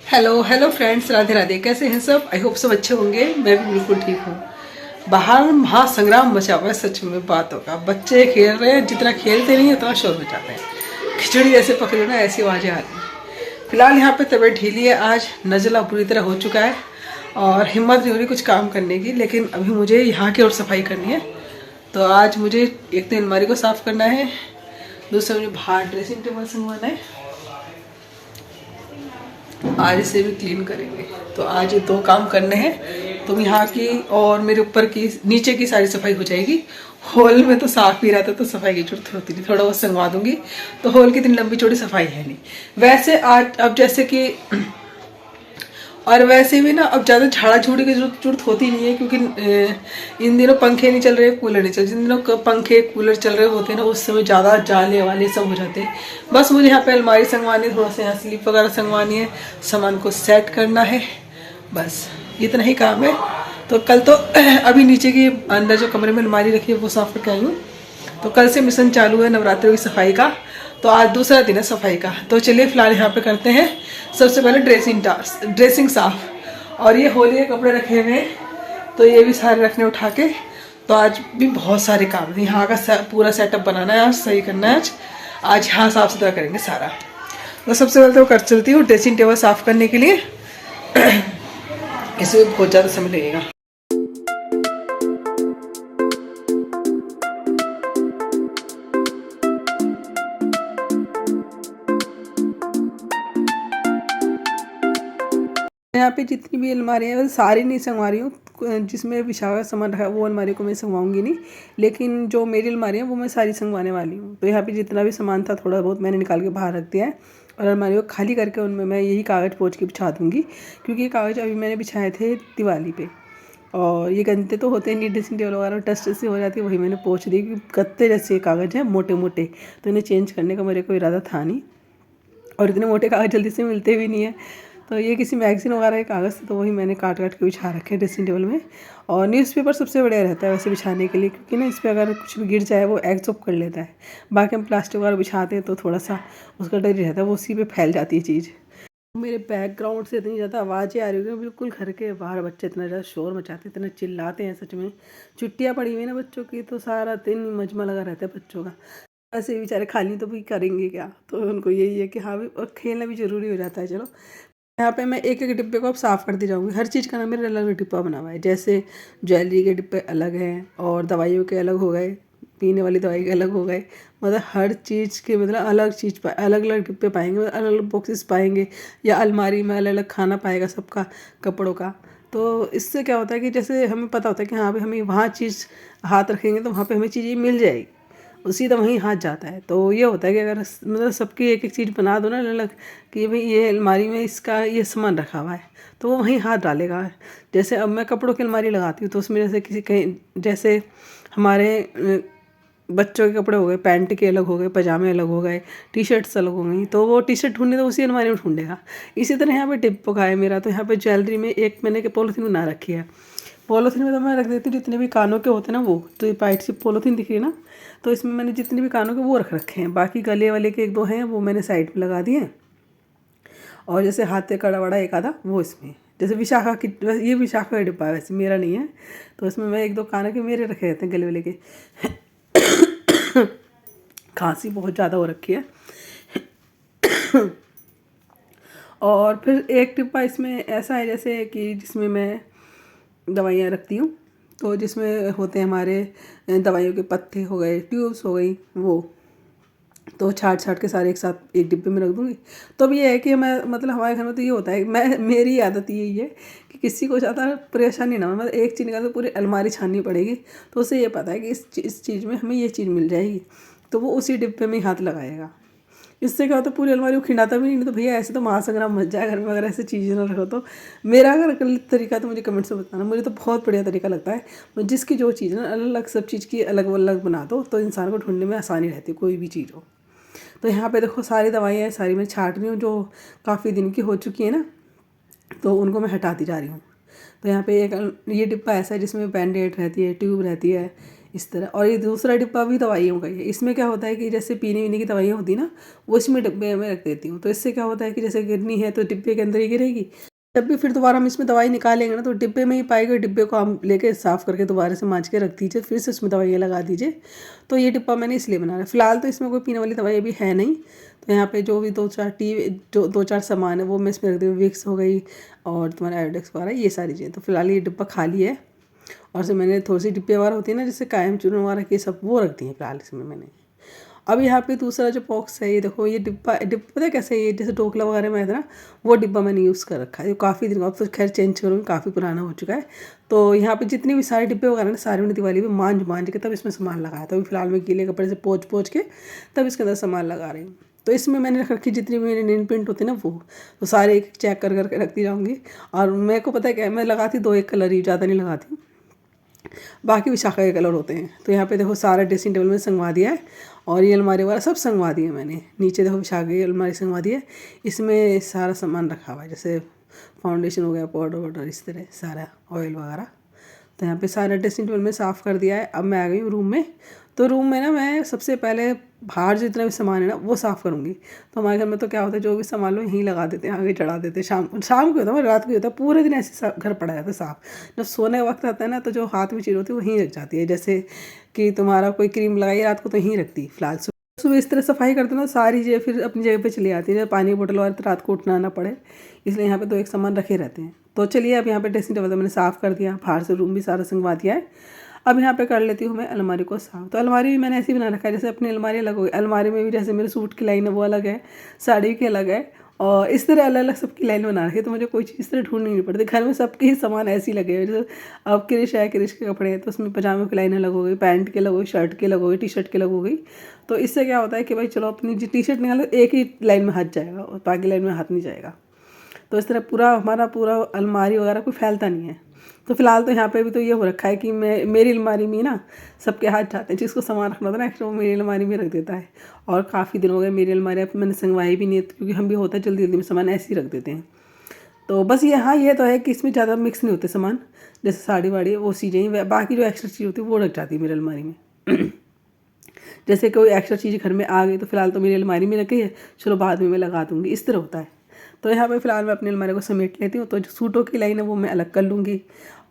Hello hello friends, Radhe Radhe. कैसे हैं सब? आई होप सब अच्छे होंगे। मैं भी बिल्कुल ठीक हूँ। बाहर महासंग्राम मचा हुआ है, सच में बात होगा। बच्चे खेल रहे हैं, जितना खेलते नहीं उतना शोर मचाते हैं। खिचड़ी ऐसे पकड़े ना, ऐसी आवाज़ें आ रही हैं। फिलहाल यहाँ पे तबीयत ढीली है, आज नज़ला पूरी तरह हो चुका है और हिम्मत नहीं हो रही कुछ काम करने की। लेकिन अभी मुझे यहाँ की और सफाई करनी है। तो आज मुझे एक तो अलमारी को साफ़ करना है, दूसरा मुझे बाहर ड्रेसिंग टेबल संगवाना है, आज इसे भी क्लीन करेंगे। तो आज ये दो काम करने हैं। तो यहाँ की और मेरे ऊपर की नीचे की सारी सफाई हो जाएगी। हॉल में तो साफ ही रहता तो सफाई की जरूरत होती नहीं, थोड़ा बहुत संगवा दूंगी। तो हॉल की इतनी लंबी चौड़ी सफाई है नहीं वैसे आज। अब जैसे कि और वैसे भी ना अब ज़्यादा झाड़ा झूड़ी की जरूरत होती नहीं है, क्योंकि इन दिनों पंखे नहीं चल रहे, कूलर नहीं चल रहे। जिन दिनों पंखे कूलर चल रहे होते हैं ना, उस समय ज़्यादा जाले वाले सब हो जाते हैं। बस मुझे यहाँ पे अलमारी संगवानी है, थोड़ा सा यहाँ स्लीप वगैरह संगवानी है, सामान को सेट करना है, बस इतना ही काम है। तो कल तो अभी नीचे की अंदर जो कमरे में अलमारी रखी है वो साफ करके आई हूँ। तो कल से मिशन चालू है नवरात्रि की सफाई का। तो आज दूसरा दिन है सफाई का। तो चलिए फिलहाल यहाँ पे करते हैं सबसे पहले ड्रेसिंग साफ। और ये होली के कपड़े रखे हुए हैं, तो ये भी सारे रखने उठा के। तो आज भी बहुत सारे काम है, यहाँ का पूरा सेटअप बनाना है, आज सही करना है। आज यहाँ साफ सुथरा करेंगे सारा। तो सबसे पहले तो कर चलती हूँ ड्रेसिंग टेबल साफ करने के लिए। इसमें बहुत ज़्यादा समय लगेगा। यहाँ पे जितनी भी अलमारी है वो सारी नहीं संगवा रही हूँ, जिसमें बिछा हुआ सामान रखा है वो अलमारी को मैं संगवाऊंगी नहीं। लेकिन जो मेरी अलमारी है वो मैं सारी संगवाने वाली हूँ। तो यहाँ पे जितना भी सामान था थोड़ा बहुत मैंने निकाल के बाहर रख दिया है, और अलमारी को खाली करके उनमें मैं यही कागज़ पोंछ के बिछा दूँगी। क्योंकि ये कागज़ अभी मैंने बिछाए थे दिवाली पे, और ये गंदे तो होते नहीं, ड्रेसिंग टेबल वगैरह डस्ट से हो जाती है, वही मैंने पोंछ दी। क्योंकि गत्ते जैसे कागज़ हैं मोटे मोटे, तो इन्हें चेंज करने का मेरे को इरादा था नहीं, और इतने मोटे कागज़ जल्दी से मिलते भी नहीं है। तो ये किसी मैगज़ीन वगैरह के कागज़ थे, तो वही मैंने काट काट के बिछा रखे हैं ड्रेसिंग टेबल में। और न्यूज़पेपर सबसे बढ़िया रहता है वैसे बिछाने के लिए, क्योंकि ना इस पर अगर कुछ भी गिर जाए वो एब्जॉर्ब कर लेता है। बाकी हम प्लास्टिक वगैरह बिछाते हैं तो थोड़ा सा उसका डर ही रहता है, वो उसी पे फैल जाती है चीज़। मेरे बैकग्राउंड से इतनी ज़्यादा आवाज़ें आ रही है, बिल्कुल घर के बाहर बच्चे इतना ज़्यादा शोर मचाते हैं, इतना चिल्लाते हैं। सच में छुट्टियाँ पड़ी हुई है ना बच्चों की, तो सारा दिन मजमा लगा रहता है बच्चों का। ऐसे बेचारे खाली तो भी करेंगे क्या, तो उनको यही है कि हाँ भी, और खेलना भी ज़रूरी हो जाता है। चलो यहाँ पे मैं एक एक डिब्बे को अब साफ़ करती जाऊँगी। हर चीज़ का ना मेरा अलग अलग डिब्बा बना हुआ है। जैसे ज्वेलरी के डिब्बे अलग हैं, और दवाइयों के अलग हो गए, पीने वाली दवाई के अलग हो गए। मतलब हर चीज़ के मतलब अलग चीज़ अलग अलग डिब्बे पाएंगे, अलग अलग बॉक्सेस पाएंगे, या अलमारी में अलग अलग खाना पाएगा सबका, कपड़ों का। तो इससे क्या होता है कि जैसे हमें पता होता है कि हाँ भाई हमें वहाँ चीज़ हाथ रखेंगे तो वहाँ पे हमें चीज़ें मिल जाएगी, उसी तो वहीं हाथ जाता है। तो ये होता है कि अगर मतलब सबकी एक एक चीज़ बना दो ना अलग अलग, कि भाई ये अलमारी में इसका ये सामान रखा हुआ है, तो वो वहीं हाथ डालेगा। जैसे अब मैं कपड़ों की अलमारी लगाती हूँ, तो उसमें जैसे किसी कहीं जैसे हमारे बच्चों के कपड़े हो गए, पैंट के अलग हो गए, पजामे अलग हो गए, टी शर्ट्स अलग हो गई, तो वो टी शर्ट ढूंढने तो उसी अलमारी में ढूंढेगा। इसी तरह यहाँ पे टिप का है मेरा। तो यहाँ पे ज्वेलरी में एक मैंने के पॉलीथीन बना रखी है। पॉलीथीन में तो मैं रख देती हूँ जितने भी कानों के होते हैं ना, वो तो ये वाइट सी पॉलीथीन दिख रही है ना, तो इसमें मैंने जितने भी कानों के वो रख रखे हैं। बाकी गले वाले के एक दो हैं वो मैंने साइड में लगा दिए। और जैसे हाथ पे कड़ा वड़ा एक आधा वो इसमें, जैसे विशाखा की, ये विशाखा का डिब्बा है वैसे, मेरा नहीं है। तो इसमें मैं एक दो कानों के मेरे रखे रहते हैं गले वाले के। खांसी बहुत ज़्यादा हो रखी है। और फिर एक डिब्बा इसमें ऐसा है जैसे कि जिसमें मैं दवाइयाँ रखती हूँ। तो जिसमें होते हैं हमारे दवाइयों के पत्ते हो गए, ट्यूब्स हो गई, वो तो छाट छाट के सारे एक साथ एक डिब्बे में रख दूँगी। तो अब ये है कि मैं मतलब हमारे घर में तो ये होता है, मेरी आदत यही है कि किसी को ज़्यादा परेशानी ना हो। मतलब एक चीज़ निकाल तो पूरी अलमारी छाननी पड़ेगी, तो उसे ये पता है कि इस चीज़ में हमें ये चीज़ मिल जाएगी, तो वो उसी डिब्बे में ही हाथ लगाएगा। इससे क्या होता है पूरी अलमारी को खिंडाता भी नहीं। तो भैया ऐसे तो महासंग्राम मच जाए घर में अगर ऐसे चीज़ें ना रखो तो। मेरा अगर गलत तरीका तो मुझे कमेंट्स में बताना, मुझे तो बहुत बढ़िया तरीका लगता है। जिसकी जो चीज़ ना अलग अलग सब चीज़ की अलग अलग बना दो, तो इंसान को ढूंढने में आसानी रहती है कोई भी चीज़ हो। तो यहाँ पे देखो सारी दवाइयाँ सारी मैं छाट रही हूँ, जो काफ़ी दिन की हो चुकी है ना, तो उनको मैं हटाती जा रही हूँ। तो यहाँ पे एक ये डिब्बा ऐसा है जिसमें बैंडेड रहती है, ट्यूब रहती है, इस तरह। और ये दूसरा डिब्बा भी दवाइयों का ही है। इसमें क्या होता है कि जैसे पीने वीने की दवाइयाँ होती है ना, वो इसमें डिब्बे में रख देती हूँ। तो इससे क्या होता है कि जैसे गिरनी है तो डिब्बे के अंदर ही गिरेगी, जब भी फिर दोबारा हम इसमें दवाई निकालेंगे ना तो डिब्बे में ही पाएगा। डिब्बे को हम लेके साफ़ करके दोबारा से मांज के रख दीजिए, फिर से उसमें दवाइयाँ लगा दीजिए। तो ये डिब्बा मैंने इसलिए बना रहा है। फ़िलहाल तो इसमें कोई पीने वाली दवाई अभी है नहीं। तो यहाँ पे जो भी दो चार सामान है वो मैं इसमें रख दी हूँ। विक्स हो गई और तुम्हारा आयोडेक्स वगैरह, ये सारी चीज़ें। तो फिलहाल ये डिब्बा खाली है। और से मैंने थोड़ी सी डिब्बे वगैरह होती है ना, जैसे कायम चूर्ण वगैरह की, सब वो रख दी है फिलहाल इसमें मैंने। अब यहाँ पे दूसरा जो बॉक्स है, ये देखो, ये डिब्बा पता है कैसे, ये जैसे ढोकला वगैरह में है ना, वो डिब्बा मैंने यूज़ कर रखा है। ये काफ़ी दिन, अब तो खैर चेंज करूँगी, काफ़ी पुराना हो चुका है। तो यहाँ पे जितने भी सारे डिब्बे वगैरह ना, सारे मैंने दिवाली में मांज के तब इसमें सामान लगाया था। अभी फिलहाल मैं गीले कपड़े से पोंछ के तब इसके अंदर सामान लगा रही हूँ। तो इसमें मैंने रख रखी जितनी भी मेरे नेल पेंट होते हैं ना, वो तो सारे एक चेक कर करके रखती जाऊँगी। और मेरे को पता है क्या, मैं लगाती 2-1 कलर ही, ज़्यादा नहीं लगाती हूँ, बाकी विशाखा के कलर होते हैं। तो यहाँ पे देखो सारा ड्रेसिंग टेबल में संगवा दिया है। और ये अलमारी वगैरह सब संगवा दिए मैंने। नीचे देखो विशाखा की अलमारी संगवा दी है। इसमें सारा सामान रखा हुआ है, जैसे फाउंडेशन हो गया, पाउडर वाउडर, इस तरह सारा ऑयल वगैरह। तो यहाँ पे सारा ड्रेसिंग टेबल में साफ़ कर दिया है। अब मैं आ गई हूँ रूम में। तो रूम में ना मैं सबसे पहले बाहर जितना भी सामान है ना वो साफ़ करूँगी। तो हमारे घर में तो क्या होता है, जो भी सामान लो यहीं लगा देते हैं, आगे चढ़ा देते हैं। शाम को होता है, रात को होता है, पूरे दिन ऐसे घर पड़ा रहता है साफ़। जब सोने का वक्त आता है ना, तो जो हाथ में चीज़ होती है वहीं रख जाती है। जैसे कि तुम्हारा कोई क्रीम लगाई रात को तो यहीं रखती फिलहाल। सुबह इस तरह सफाई करते ना, सारी चीज़ें फिर अपनी जगह पे चली आती है। पानी की बोतल और रात को उठना ना पड़े, इसलिए यहाँ पे 2-1 सामान रखे रहते हैं। तो चलिए, अब यहाँ पे ड्रेसिंग टेबल मैंने साफ़ कर दिया, बाहर से रूम भी सारा संगवा दिया है। अब यहाँ पे कर लेती हूँ मैं अलमारी को साफ़। तो अलमारी भी मैंने ऐसी बना रखा है, जैसे अपनी अलमारी अलग हो गई। अलमारी में भी जैसे मेरे सूट की लाइन है वो अलग है, साड़ी की अलग है, और इस तरह अलग अलग सबकी लाइन बना रखी है। तो मुझे कोई चीज़ इस तरह ढूंढनी नहीं पड़ती। घर में सबके ही सामान ऐसे ही लगे हुए। जैसे अब क्रिश है, क्रिश के कपड़े हैं तो उसमें पजामे की लाइन अलग हो गई, पैंट के अलग हो गई, शर्ट के अलग हो गई, टी शर्ट के अलग हो गई। तो इससे क्या होता है कि भाई चलो, अपनी टी शर्ट निकालो एक ही लाइन में हाथ जाएगा और बाकी लाइन में हाथ नहीं जाएगा। तो इस तरह पूरा हमारा पूरा अलमारी वगैरह कोई फैलता नहीं है। तो फिलहाल तो यहाँ पे भी तो ये हो रखा है कि मेरी अलमारी में ना सबके हाथ जाते हैं। जिसको सामान रखना होता है ना एक्स्ट्रा, वो मेरी अलमारी में रख देता है। और काफ़ी दिन हो गए मेरी अलमारी अब मैंने संगवाई भी नहीं है, क्योंकि हम भी होता है जल्दी जल्दी में सामान ऐसे ही रख देते हैं। तो बस ये, हाँ ये तो है कि इसमें ज़्यादा मिक्स नहीं होते सामान। जैसे साड़ी वाड़ी वो चीज़ें ही, बाकी जो एक्स्ट्रा चीज़ होती है वो रख जाती है मेरी अलमारी में। जैसे कोई एक्स्ट्रा चीज़ घर में आ गई तो फिलहाल तो मेरी अलमारी में रखी है, चलो बाद में मैं लगा दूँगी, इस तरह होता है। तो यहाँ पे फ़िलहाल मैं अपनी अलमारी को समेट लेती हूँ। तो जो सूटों की लाइन है वो मैं अलग कर लूँगी,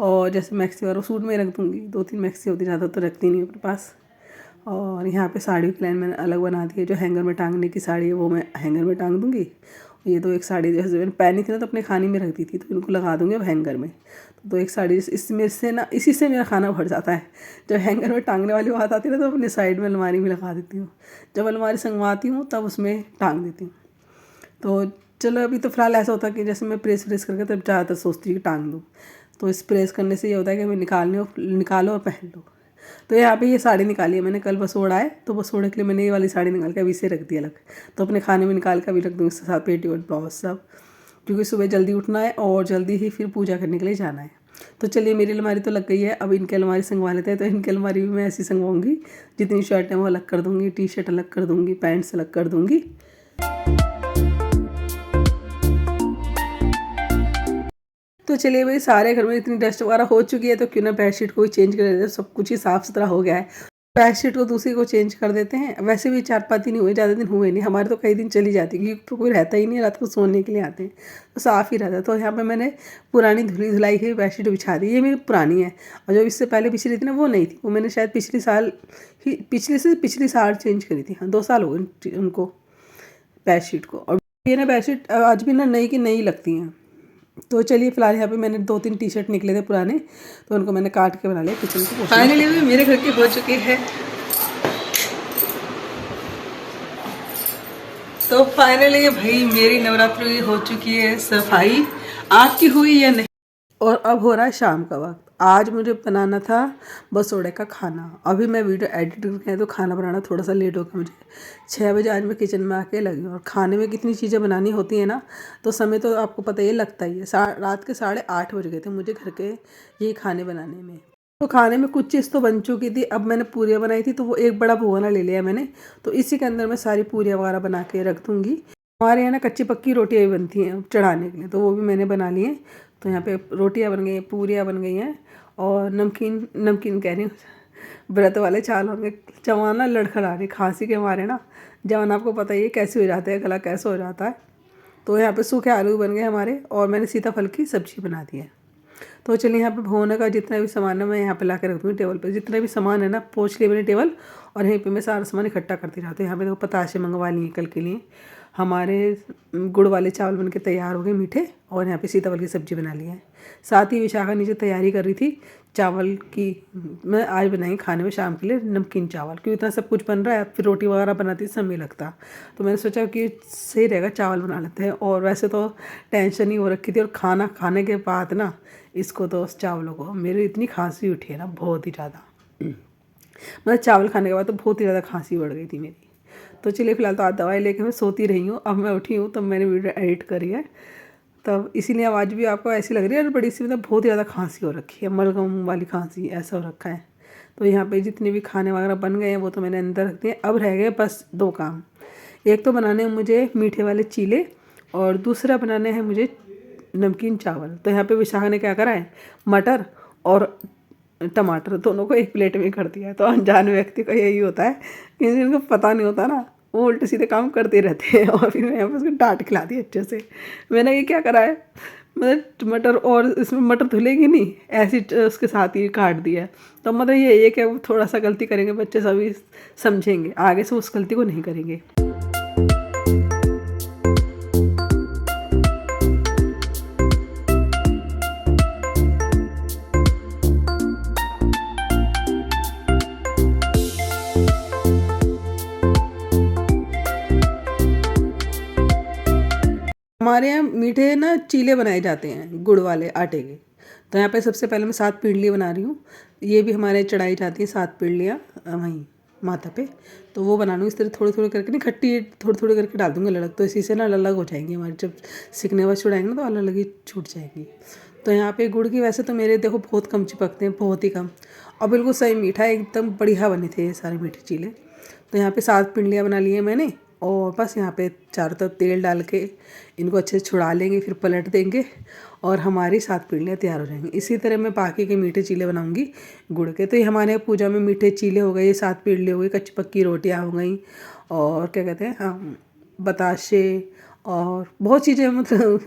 और जैसे मैक्सी और सूट में रख दूँगी। 2-3 मैक्सी होती, ज़्यादा तो रखती नहीं अपने पास। और यहाँ पे साड़ी की लाइन मैंने अलग बना दी है। जो हैंगर में टांगने की साड़ी है वो मैं हैंगर में टांग दूँगी। ये तो एक साड़ी जैसे मैंने पहनी थी ना, तो अपने खाने में रख दी थी, तो इनको लगा दूँगी अब हैंगर में। तो एक साड़ी इसमें से ना, इसी से मेरा खाना भर जाता है। जब हैंगर में टांगने वाली बात आती है ना, तो अपनी साइड में अलमारी में लगा देती हूँ। जब अलमारी संगवाती हूँ तब उसमें टांग देती हूँ। तो चलो, अभी तो फ़िलहाल ऐसा होता है कि जैसे मैं प्रेस करके तब ज़्यादातर सोचती हूँ कि टांग दूँ। तो इस प्रेस करने से ये होता है कि मैं निकालो और पहन लो। तो यहाँ पे ये साड़ी निकाली है मैंने, कल बसोड़ा है तो बसोड़े के लिए मैंने ये वाली साड़ी निकाल के अभी से रख दी अलग। तो अपने खाने में निकाल के अभी रख दूँगी, इसके साथ पेटीकोट ब्लाउज सब, क्योंकि सुबह जल्दी उठना है और जल्दी ही फिर पूजा करने के लिए जाना है। तो चलिए, मेरी अलमारी तो लग गई है, अब इनकी अलमारी संगवा लेते हैं। तो इनकी अलमारी भी मैं ऐसी संगवाऊँगी, जितनी शर्ट है वो अलग कर दूँगी, टी शर्ट अलग कर दूँगी, पैंट्स अलग कर दूँगी। तो चलिए भाई, सारे घर में इतनी डस्ट वगैरह हो चुकी है तो क्यों ना बेडशीट को भी चेंज कर देते हैं। सब कुछ ही साफ़ सुथरा हो गया है, बेडशीट को दूसरी को चेंज कर देते हैं। वैसे भी 4-5 दिन हुए, ज़्यादा दिन हुए नहीं, हमारे तो कई दिन चली जाती, क्योंकि तो कोई रहता ही नहीं, रात को सोने के लिए आते हैं तो साफ़ ही रहता है। तो यहाँ पे मैंने पुरानी धुलाई हुई बेडशीट बिछा दी। ये मेरी पुरानी है, और जो इससे पहले बिछी थी ना वो नहीं थी, वो मैंने शायद पिछली साल चेंज करी थी। हाँ, 2 साल हो गए उनको बेडशीट को। और ये ना बेडशीट आज भी ना नई की नई लगती हैं। तो चलिए, फिलहाल यहाँ पे मैंने 2-3 टी शर्ट निकले थे पुराने, तो उनको मैंने काट के बना लिया किचन को। फाइनली भी मेरे घर के हो चुके हैं। तो फाइनली भाई मेरी नवरात्रि हो चुकी है सफाई, आपकी हुई या नहीं? और अब हो रहा है शाम का वक्त। आज मुझे बनाना था बसोड़े का खाना। अभी मैं वीडियो एडिट करके तो खाना बनाना थोड़ा सा लेट हो गया मुझे। 6 बजे आज मैं किचन में आके लगी, और खाने में कितनी चीज़ें बनानी होती है ना, तो समय तो आपको पता ही लगता ही है। रात के 8:30 बज गए थे मुझे घर के यही खाने बनाने में। तो खाने में कुछ चीज़ तो बन चुकी थी। अब मैंने पूरियाँ बनाई थी, तो वो एक बड़ा भगोना ले लिया मैंने, तो इसी के अंदर मैं सारी पूरियाँ वगैरह बना के रख दूँगी। हमारे यहाँ ना कच्ची पक्की रोटियाँ भी बनती हैं चढ़ाने के लिए, तो वो भी मैंने बना ली हैं। तो यहाँ पे रोटियाँ बन गई हैं, पूरियाँ बन गई हैं, और नमकीन कह रही हूँ, व्रत वाले चावल होंगे। जवान ना लड़खड़ा रही खांसी के मारे ना, जवान आपको पता ही है कैसे हो जाते हैं, गला कैसे हो जाता है। तो यहाँ पे सूखे आलू बन गए हमारे, और मैंने सीताफल की सब्ज़ी बना दी है। तो चलिए यहाँ पे भगोने का जितना भी सामान है मैं यहाँ पे ला के रख दूँगी टेबल पे। जितना भी सामान है ना पोंछ लिया मैंने टेबल, और यहीं पे मैं सारा सामान इकट्ठा करती रहती हूँ। यहाँ पे देखो पताशे मंगवा लिए कल के लिए। हमारे गुड़ वाले चावल बनके तैयार हो गए मीठे, और यहाँ पे सीताफल की सब्ज़ी बना ली है। साथ ही विशाखा नीचे तैयारी कर रही थी चावल की। मैं आज बनाई खाने में शाम के लिए नमकीन चावल, क्योंकि इतना सब कुछ बन रहा है, फिर रोटी वगैरह बनाती समय लगता। तो मैंने सोचा कि सही रहेगा चावल बना लेते हैं। और वैसे तो टेंशन ही हो रखी थी, और खाना खाने के बाद ना इसको तो चावलों को मेरी इतनी खांसी उठी है ना, बहुत ही ज़्यादा। मतलब चावल खाने के बाद तो बहुत ही ज़्यादा खांसी बढ़ गई थी मेरी। तो चलिए फिलहाल तो आज दवाई लेके मैं सोती रही हूँ। अब मैं उठी हूँ तब मैंने वीडियो एडिट करी है, तब इसीलिए आवाज़ भी आपको ऐसी लग रही है, और बड़ी सी मतलब बहुत ही ज़्यादा खांसी हो रखी है, मलगम वाली खांसी ऐसा हो रखा है। तो यहाँ पे जितने भी खाने वगैरह बन गए हैं वो तो मैंने अंदर रख दिए। अब रह गए बस 2 काम। एक तो बनाने हैं मुझे मीठे वाले चीले, और दूसरा बनाने हैं मुझे नमकीन चावल। तो यहाँ पे विशाखा ने क्या करा है, मटर और टमाटर दोनों को एक प्लेट में कर दिया है। तो अनजान व्यक्ति का यही होता है कि जिनको पता नहीं होता ना, वो उल्टे सीधे काम करते रहते हैं। और फिर मैं यहाँ पर उसको डांट खिला दी अच्छे से। मैंने ये क्या करा है, मतलब टमाटर, और इसमें मटर धुलेगी नहीं, ऐसी उसके साथ ही काट दिया है। तो मतलब ये है कि वो थोड़ा सा गलती करेंगे बच्चे, सभी समझेंगे, आगे से उस गलती को नहीं करेंगे। हमारे यहाँ मीठे ना चीले बनाए जाते हैं गुड़ वाले आटे के। तो यहाँ पे सबसे पहले मैं 7 पीढ़ली बना रही हूँ। ये भी हमारे चढ़ाई जाती है 7 पीढ़लियाँ वहीं माता पे। तो वो बना लूँ इस तरह थोड़ी थोड़ी करके, नहीं खट्टी थोड़ी थोड़ी करके डाल दूँगी अलग, तो इसी से ना अलग हो जाएंगी हमारी। जब सीखने बाद छुड़ाएंगे ना तो अलग अलग ही छूट जाएंगी। तो यहाँ पे गुड़ की वैसे तो मेरे देखो बहुत कम चिपकते हैं, बहुत ही कम, और बिल्कुल सही मीठा एकदम बढ़िया बने थे ये सारे मीठे चीले। तो यहाँ पे 7 पिंडियाँ बना ली हैं मैंने, और बस यहाँ पे चारों तरफ तेल डाल के इनको अच्छे से छुड़ा लेंगे, फिर पलट देंगे, और हमारी 7 पिंडियाँ तैयार हो जाएंगी। इसी तरह मैं बाकी के मीठे चीले बनाऊंगी गुड़ के। तो ये हमारे पूजा में मीठे चीले हो गए, ये 7 पिंडी हो गई, कच्ची पक्की रोटियाँ हो गई, और क्या कहते हैं, हाँ, बताशे, और बहुत चीज़ें, मतलब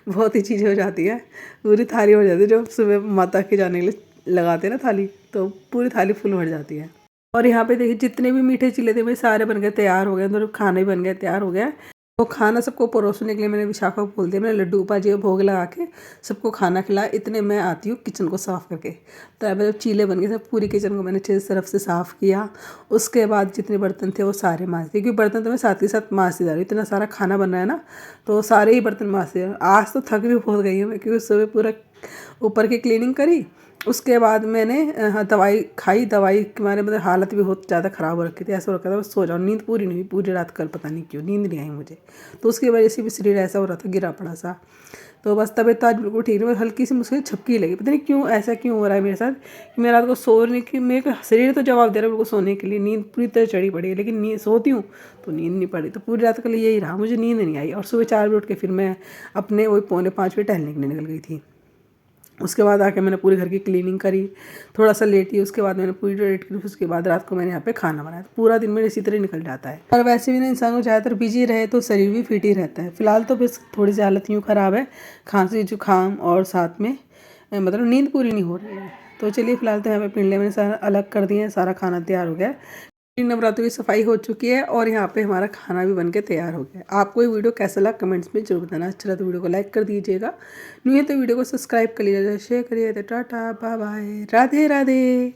बहुत ही चीज़ें हो जाती है। पूरी थाली हो जाती है, जो सुबह माता के जाने के लिए लगाते हैं ना थाली, तो पूरी थाली फुल भर जाती है। और यहाँ पे देखिए जितने भी मीठे चीले थे भाई सारे बन गए तैयार हो गए, तो खाने बन गए तैयार हो गया। तो खाना सबको परोसने के लिए मैंने विशाखा को बोल दिया, मैंने लड्डू गोपाल जी को भोग लगा के सबको खाना खिलाया। इतने मैं आती हूँ किचन को साफ़ करके। तो अब जब चीले बन गए सब, पूरी किचन को मैंने अच्छे तरफ से साफ़ किया। उसके बाद जितने बर्तन थे वो सारे माँज दिए, क्योंकि बर्तन तो मैं साथ ही साथ माँजती जा रही हूँ, इतना सारा खाना बन रहा है ना, तो सारे ही बर्तन माँजते। आज तो थक भी बहुत गई हूँ मैं, क्योंकि सुबह पूरा ऊपर की क्लीनिंग करी। उसके बाद मैंने दवाई खाई, दवाई के मारे मतलब हालत भी बहुत ज़्यादा ख़राब हो रखी थी, ऐसा हो रखा था बस सो जाऊँ। नींद पूरी नहीं हुई पूरी रात, कल पता नहीं क्यों नींद नहीं आई मुझे। तो उसकी वजह से भी शरीर ऐसा हो रहा था, गिरा पड़ा सा। तो बस तबीयत आज बिल्कुल ठीक नहीं, हल्की सी मुझे झपकी लगी, पता नहीं क्यों ऐसा क्यों हो रहा है मेरे साथ कि मैं रात को सोने की, मेरे शरीर तो जवाब दे रहा है बिल्कुल सोने के लिए, नींद पूरी तरह चढ़ी पड़ी है, लेकिन नींद सोती हूँ तो नींद नहीं पड़ी। तो पूरी रात के लिए यही रहा, मुझे नींद नहीं आई। और सुबह 4 बजे उठ के फिर मैं अपने वही 4:45 बजे टहलने के लिए निकल गई थी। उसके बाद आके मैंने पूरे घर की क्लीनिंग करी, थोड़ा सा लेटी, उसके बाद मैंने पूरी एडिट करी। उसके बाद रात को मैंने यहाँ पे खाना बनाया। तो पूरा दिन मेरे इसी तरह निकल जाता है। और वैसे भी ना इंसान को ज़्यादातर बिजी रहे तो शरीर भी फिट ही रहता है। फिलहाल तो बस थोड़ी सी हालत यूँ ख़राब है, खांसी जुकाम, और साथ में मतलब नींद पूरी नहीं हो रही है। तो चलिए फिलहाल तो यहाँ पे पिंडले मैंने सारा अलग कर दिए हैं, सारा खाना तैयार हो गया। नवरात्रि की सफाई हो चुकी है, और यहाँ पे हमारा खाना भी बनके तैयार हो गया। आपको ये वीडियो कैसा लगा कमेंट्स में जरूर बताना। अच्छा लगा तो वीडियो को लाइक कर दीजिएगा, नहीं है तो वीडियो को सब्सक्राइब कर लीजिएगा, शेयर करिए। तो tata bye bye, Radhe Radhe.